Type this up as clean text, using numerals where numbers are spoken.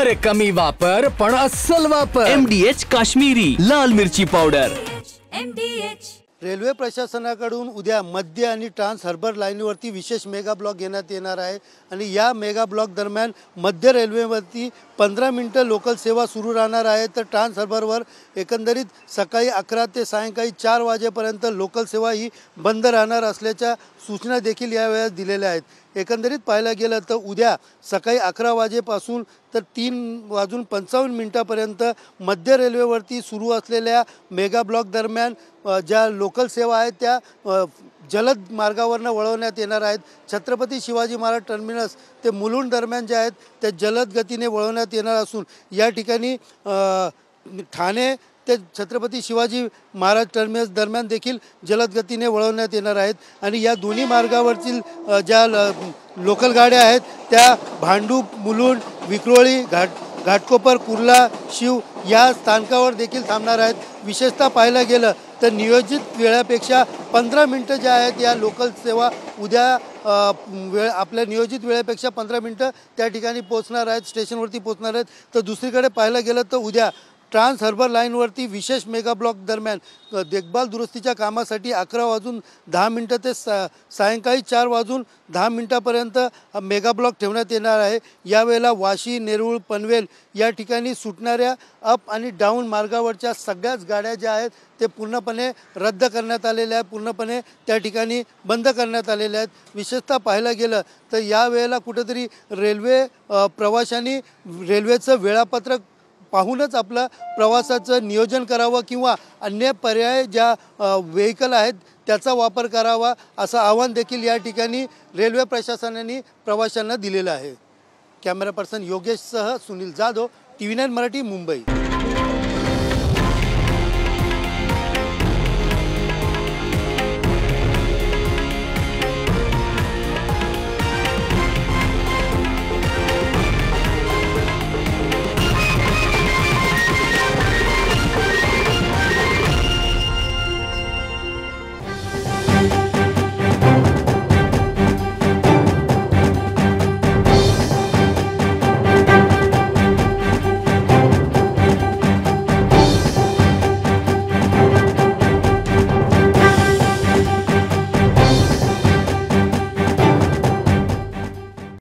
अरे कमी वापर पण अस्सल वापर। MDH काश्मीरी लाल मिरची पावडर। रेल्वे प्रशासनाकडून उद्या मध्य आणि ट्रान्स हार्बर लाईनवरती विशेष मेगा ब्लॉक घेण्यात येणार आहे आणि या मेगा ब्लॉक दरम्यान मध्य रेल्वेवरती 15 मिनिटं लोकल सेवा सुरू राहणार आहे, तर ट्रान्स हार्बरवर एकंदरीत सकाळी 11 ते सायंकाळी 4 वाजेपर्यंत लोकल सेवा ही बंद राहणार असल्याच्या सूचना देखील यावेळेस दिलेल्या आहेत। एकंदरीत पाहायला गेलं तर उद्या सकाळी 11 वाजेपासून तर 3:55 पर्यंत मध्य रेल्वेवरती सुरू असलेल्या मेगा ब्लॉक दरम्यान ज्या लोकल सेवा आहेत त्या जलद मार्गावरनं वळवण्यात येणार आहेत। छत्रपती शिवाजी महाराज टर्मिनस ते मुलुंड दरम्यान जे आहेत ते जलद गतीने वळवण्यात येणार असून या ठिकाणी ठाणे ते छत्रपती शिवाजी महाराज टर्मिनस दरम्यान देखील जलद गतीने वळवण्यात येणार आहेत आणि या दोन्ही मार्गावरतील ज्या लोकल गाड्या आहेत त्या भांडूप, मुलुंड, विक्रोळी, घाटकोपर, कुर्ला, शीव या स्थानकावर देखील थांबणार आहेत। विशेषतः पाहायला गेलं तर नियोजित वेळेपेक्षा 15 मिनिटं ज्या आहेत या लोकल सेवा उद्या आपल्या नियोजित वेळेपेक्षा 15 मिनिटं त्या ठिकाणी पोहोचणार आहेत, स्टेशनवरती पोहोचणार आहेत। तर दुसरीकडे पाहायला गेलं तर उद्या ट्रान्स हार्बर लाईनवरती विशेष मेगा ब्लॉक दरम्यान देखभाल दुरुस्तीच्या कामासाठी 11:10 ते सायंकाळी 4:10 मेगा ब्लॉक ठेवण्यात येणार आहे। यावेळेला वाशी, नेरूळ, पनवेल या ठिकाणी सुटणाऱ्या अप आणि डाऊन मार्गावरच्या सगळ्याच गाड्या ज्या आहेत ते पूर्णपणे रद्द करण्यात आलेल्या आहेत, पूर्णपणे त्या ठिकाणी बंद करण्यात आलेल्या आहेत। विशेषतः पाहायला गेलं तर यावेळेला कुठेतरी रेल्वे प्रवाशांनी रेल्वेचं वेळापत्रक पाहूनच आपलं प्रवासाचं नियोजन करावं किंवा अन्य पर्याय ज्या व्हेकल आहेत त्याचा वापर करावा असं आवाहन देखील या ठिकाणी रेल्वे प्रशासनाने प्रवाशांना दिलेलं आहे। कॅमेरा पर्सन योगेशसह सुनील जाधव, TV9 मराठी, मुंबई।